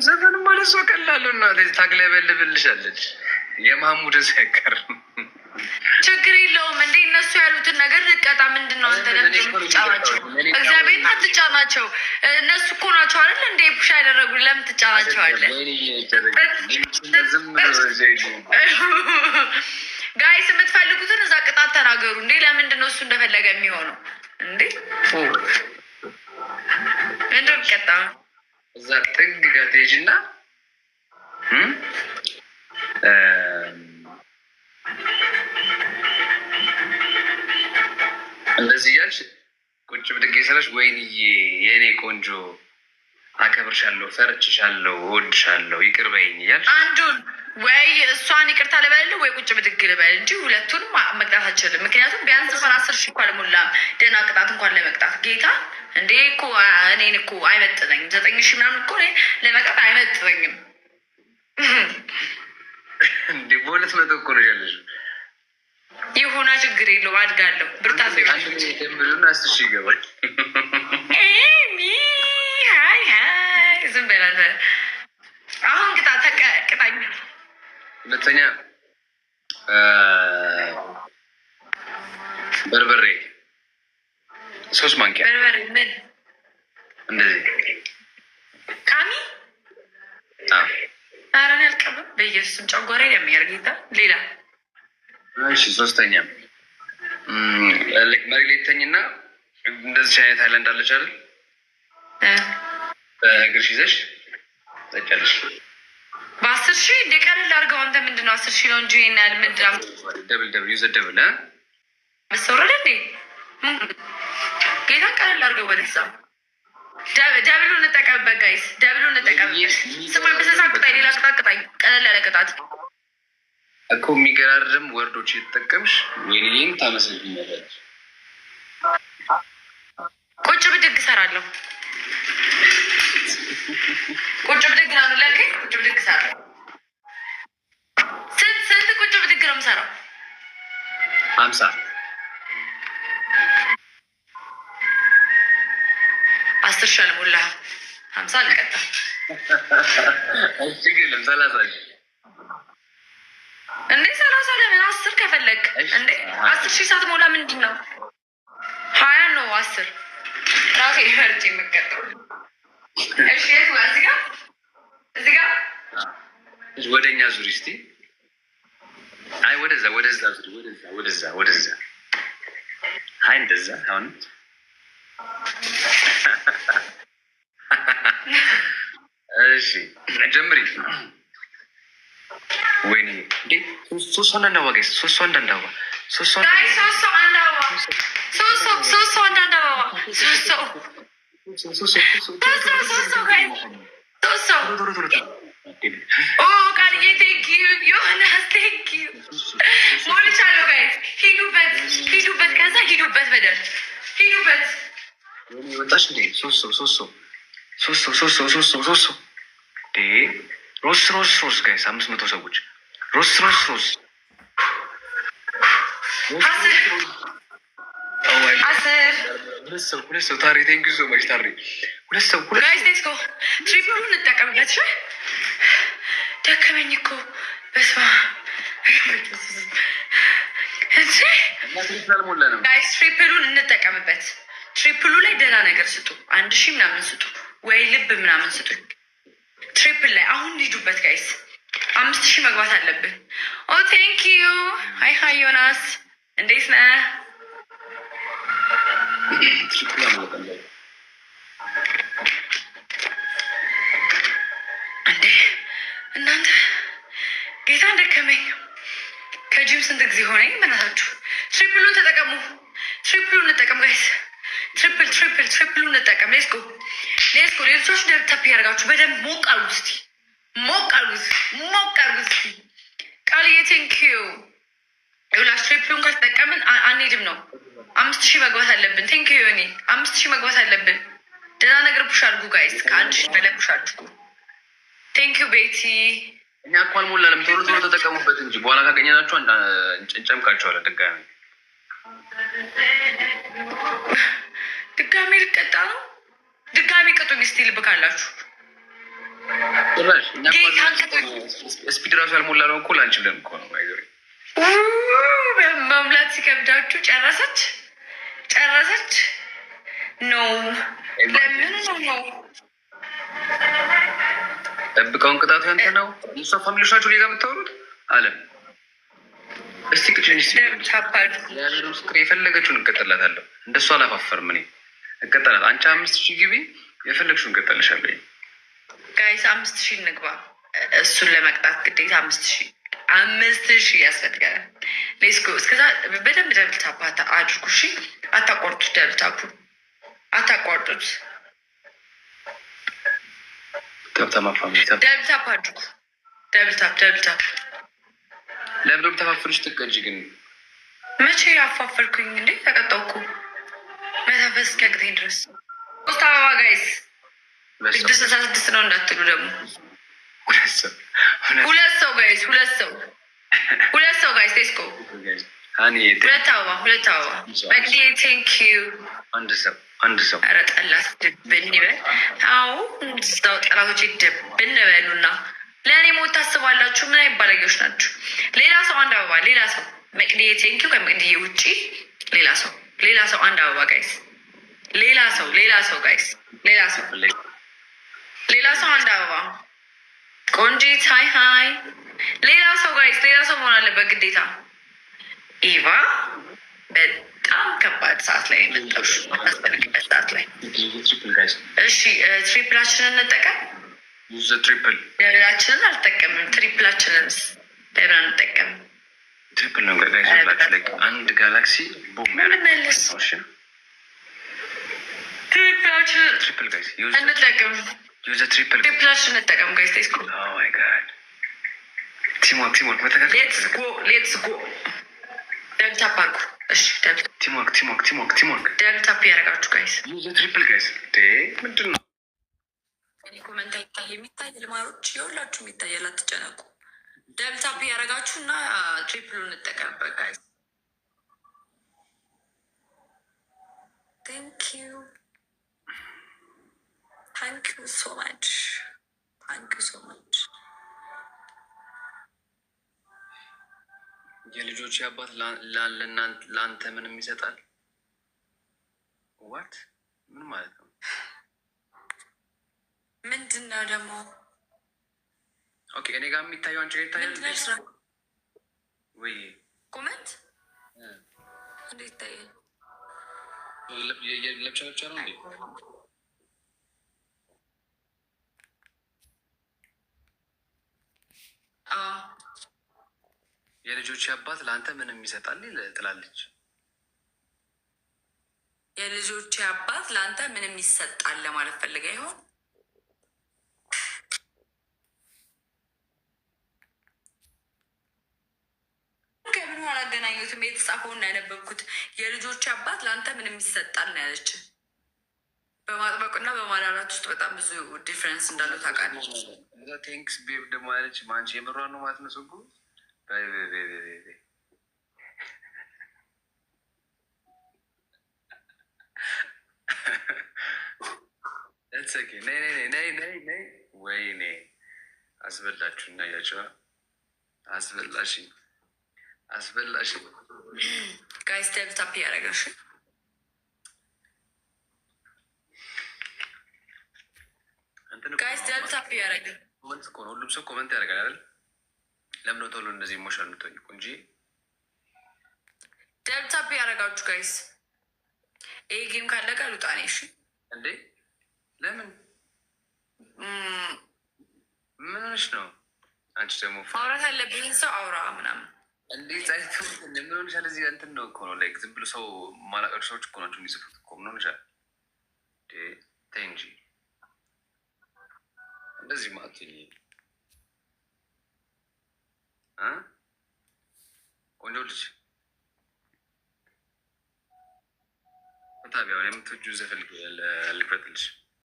ዘፈን ማለት ሰው ቀላሉ እና ታግለበልብልሻለች። የማሙድ ዘከር ችግር የለውም እንዴ እነሱ ያሉትን ነገር ልቀጣ። ምንድን ነው አንተ ለምትጫናቸው? እግዚአብሔርን አትጫናቸው። እነሱ እኮ ናቸው አይደል እንዴ ፑሽ ያደረጉ። ለምን ትጫናቸዋለህ? ጋይስ የምትፈልጉትን እዛ ቅጣት ተናገሩ እንዴ። ለምንድን ነው እሱ እንደፈለገ የሚሆነው እንዴ? እንደምቀጣ እዛ ጥግ ጋር ትሄጂና እንደዚህ እያልሽ ቁጭ ብድግ ስራሽ ወይንዬ የእኔ ቆንጆ አከብርሻለሁ፣ ፈርችሻለሁ፣ እወድሻለሁ፣ ይቅር በይኝ እያልሽ አንዱን ወይ እሷን ይቅርታ ልበልልህ ወይ ቁጭ ብድግ ልበል እንጂ ሁለቱንም መቅጣት አልችልም። ምክንያቱም ቢያንስ እንኳን 10 ሺህ እንኳን ሞላም ደህና ቅጣት እንኳን ለመቅጣት ጌታ እንዴ እኮ እኔን እኮ አይመጥነኝም። 9 ሺህ ምናምን እኮ ለመቅጣት አይመጥነኝም። እንዲ በ200 እኮ ነው ያለሽ። የሆነ ችግር የለውም አድጋለሁ። ብርታት ነው ደምብሉና 10 ሺህ ይገባል። ዝም በላለ አሁን ቅጣኝ። ሁለተኛ በርበሬ 3 ማንኪያ በርበሬ ምን እንደዚህ ካሚ አረን ያልቀበም በኢየሱስም ጨጓራ የሚያርጌታ ሌላ እሺ። ሶስተኛ መሬሌተኝና እንደዚህ አይነት ሃይላንድ አለች አይደል? በእግርሽ ይዘሽ ጠጫለሽ። በ10 ሺህ እንደ ቀለል አድርገው። አንተ ምንድን ነው 10 ሺህ ነው እንጂ ይሄን ያህል ምንድን ደብል ዩዘ ደብል መሰወረድ እንዴ ጌታ ቀለል አድርገው። ወደዛ ደብሉ እንጠቀምበት ጋይስ፣ ደብሉ እንጠቀምበት። ስማኝ በሰሳ ቅጣይ፣ ሌላ ቅጣት ቅጣኝ። ቀለል ያለ ቅጣት እኮ የሚገራርም ወርዶች የተጠቀምሽ ወይኔን ታመሰግኛለች። ቁጭ ብድግ እሰራለሁ። ቁጭ ብድግ ነው ለከኝ። ቁጭ ብድግ እሰራለሁ። ስንት ቁጭ ብድግ ነው የምሰራው? 50 10 ሺህ አልሞላህም። 50 አልቀጣም። እችግልም 30 እንዴ 30 ለምን 10 ከፈለግ እንዴ 10 ሺህ ሳትሞላ ምንድን ነው 20 ነው 10 ራሴ ፈርጭ የምቀጠው። እሺ እዚህ ጋር ወደኛ ዙሪ እስቲ። አይ ወደዛ ዙሪ፣ ወደዛ አይ እንደዛ። አሁን እሺ ጀምሪ። ወይኔ እንዴ 3 ሰው እንዳንዳዋ ጋይስ፣ 3 ሰው እንዳንዳዋ፣ 3 ሰው እንዳንዳዋ፣ 3 ሰው እንዳንዳዋ፣ 3 ሰው ቃልዬ ቴንኪዩ ዮናስ ቴንኪዩ። ሞልቻለሁ ጋይስ፣ ሂዱበት፣ ከዛ ሂዱበት፣ በደል ሂዱበት። ወጣሽ እንዴ 3 ሰው ሮስ ጋይስ 500 ሰዎች ሮስ 2 ሰው ታሪ ቴንክ ዩ ሶ ማች ታሪ 2 ሰው ጋይስ ሌትስ ጎ ትሪፕሉ እንጠቀምበት። ደከመኝ እኮ በስመ አብ ጋይስ ትሪፕሉን እንጠቀምበት። ትሪፕሉ ላይ ደህና ነገር ስጡ። 1000 ምናምን ስጡ ወይ ልብ ምናምን ስጡ። ትሪፕል ላይ አሁን ሂዱበት ጋይስ። 5000 መግባት አለብን። ኦ ቴንክ ዩ ሀይ ዮናስ እንዴት ነህ? እንዴ እናንተ ጌታ እንደከመኝ ከጂም ስንት ጊዜ ሆነኝ። በእናታችሁ ትሪፕሉን ተጠቀሙ። ትሪፕሉን እንጠቀም ጋይስ። ትሪፕሉን እንጠቀም። ሌስኮ ሌሎቻችሁ ደብታፕ ያደርጋችሁ በደንብ ሞቅ አሉ እስቲ፣ ሞቅ አሉ እስቲ። ቃልዬ ቴንኪዩ ይውላሽ። ትሪፕሉን ካልተጠቀምን አንሄድም ነው። 5000 መግባት አለብን። ቴንኪዩ ዮኒ 5000 መግባት አለብን። ደህና ነገር ፑሽ አድርጉ ጋይስ። ከ1000 በላይ ፑሽ አድርጉ። ቴንኪዩ ቤቲ። እኛ እኮ አልሞላንም። ቶሎ ተጠቀሙበት እንጂ በኋላ ካገኘናችሁ እንጨምቃችኋለን። ድጋሚ ልቀጣ ነው። ድጋሚ ቅጡኝ እስቲ ልብ ካላችሁ ስፒድ ራሱ ያልሞላ ነው እኮ ላንቺ ብለን እኮ ነው አይዞ መሙላት ሲከብዳችሁ ጨረሰች ነው። ለምን ነው ጠብቀውን ቅጣቱ ያንተ ነው። እሷ ፋሚሊዎች ናቸው ሌጋ የምታወሩት አለም። እስቲ ቅጭን ምስክር የፈለገችውን እቀጥላታለሁ። እንደሱ አላፋፈርም እኔ እቀጠላት። አንቺ 5000 ግቢ የፈለግሽውን እቀጠልሻለሁ። ጋይስ 5000 እንግባ። እሱን ለመቅጣት ግዴታ 5000 ያስፈልጋል። ሌስኮ እስከዛ በደንብ ደብል ታፕ አድርጉ። እሺ አታቋርጡት፣ ደብል ታፑ አታቋርጡት። ደብል ታፕ አድርጉ። ደብል ታፕ ለምን ተፋፍልሽ ትቀጂ? ግን መቼ ያፋፈርኩኝ እንዴ? ተቀጣውኩ መታፈስ እስኪያቅተኝ ድረስ። ሶስት አበባ ጋይስ 666 ነው እንዳትሉ ደግሞ። ሁለት ሰው ጋይስ ቴስኮ ሁለት አበባ መግዲ ቴንክ ዩ። አንድ ሰው ኧረ ጠላት ድብን ይበል። አዎ እዛው ጠላቶች ድብን በሉና ለእኔ ሞት ታስባላችሁ። ምን አይባለጌዎች ናችሁ? ሌላ ሰው አንድ አበባ። ሌላ ሰው መቅዲዬ ቴንኪው። ከመቅዲዬ ውጭ ሌላ ሰው አንድ አበባ ጋይስ። ሌላ ሰው ጋይስ። ሌላ ሰው አንድ አበባ። ቆንጂት ሀይ። ሌላ ሰው ጋይስ። ሌላ ሰው መሆን አለበት ግዴታ። ኢቫ በጣም ከባድ ሰዓት ላይ መጣሽ፣ አስፈልግበት ሰዓት ላይ። እሺ ትሪፕላችንን እንጠቀም። ደብላችንን አልጠቀምም። ትሪፕላችንንስ ለምን አንጠቀምም? ትሪፕል ነው ጋይላችሁ ላይ አንድ ጋላክሲ ቦም መለስ ትሪፕላችንን እንጠቀም። ትሪፕላችንን እንጠቀም ጋይስ። ቴስኮ ቲምወርክ ሌትስ ጎ። ደብል ታፕ አድርጉ። እሺ ቲምወርክ ደብል ታፕ ያደረጋችሁ ጋይስ። ትሪፕል ጋይስ ምንድን ነው? ኮመንት የሚታይ ልማሮች የሁላችሁም ይታያል፣ አትጨነቁ። ደብል ታፕ ያደረጋችሁ እና ትሪፕሉን እንጠቀምበት ጋይስ። ቴንክ ዩ ሶ ማች። የልጆች አባት ለአንተ ምንም ይሰጣል? ዋት ምን ማለት ነው? ምንድን ነው ደግሞ? ኦኬ እኔ ጋር የሚታየው አንቺ ጋር ይታያል ወይ? ኮመንት እንዴት ይታያል? ለብቻ ነው እንዴ? የልጆች አባት ለአንተ ምንም ይሰጣል ትላለች። የልጆች አባት ለአንተ ምንም ይሰጣል ለማለት ፈልጋ ይሆን? ከምን አላገናኙትም። የተጻፈውን ነው ያነበብኩት። የልጆች አባት ለአንተ ምንም ይሰጣል ነው ያለች። በማጥበቁና በማላላት ውስጥ በጣም ብዙ ዲፍረንስ እንዳለው ታውቃለች። ቴንክስ ቤብ ደግሞ ያለች ማንቺ የምሯን ነው ማለት ነው። ስጉ ወይኔ አስበላችሁ እና ያቸዋ አስበላሽኝ ጋይስ። ደብል ታፕ ያደረገሽ ጋይስ፣ ደብል ታፕ ያደረገ ሁሉም ሰው ኮመንት ያደርጋል አይደል? ለምን ቶሎ እንደዚህ ኢሞሽናል የምትሆኝ እንጂ ደብል ታፕ ያደረጋችሁ ጋይስ። ይሄ ጌም ካለቀ ልውጣ እኔ። እሺ እንዴ ለምን ምን ሆነሽ ነው አንቺ? ደግሞ ማውራት ያለብኝ ሰው አውራ ምናምን እንዴ ጻይቱ ምን ሆነሻል? እዚህ እንትን ነው እኮ ነው ላይክ ዝም ብሎ ሰው ማላቀር ሰዎች እኮ ናቸው የሚጽፉት እኮ። ምን ሆነሻል? ተይ እንጂ እንደዚህ ማትኝ ቆንጆ ልጅ ታቢያውን የምትወጂውን ዘፈን ልክፈትልሽ።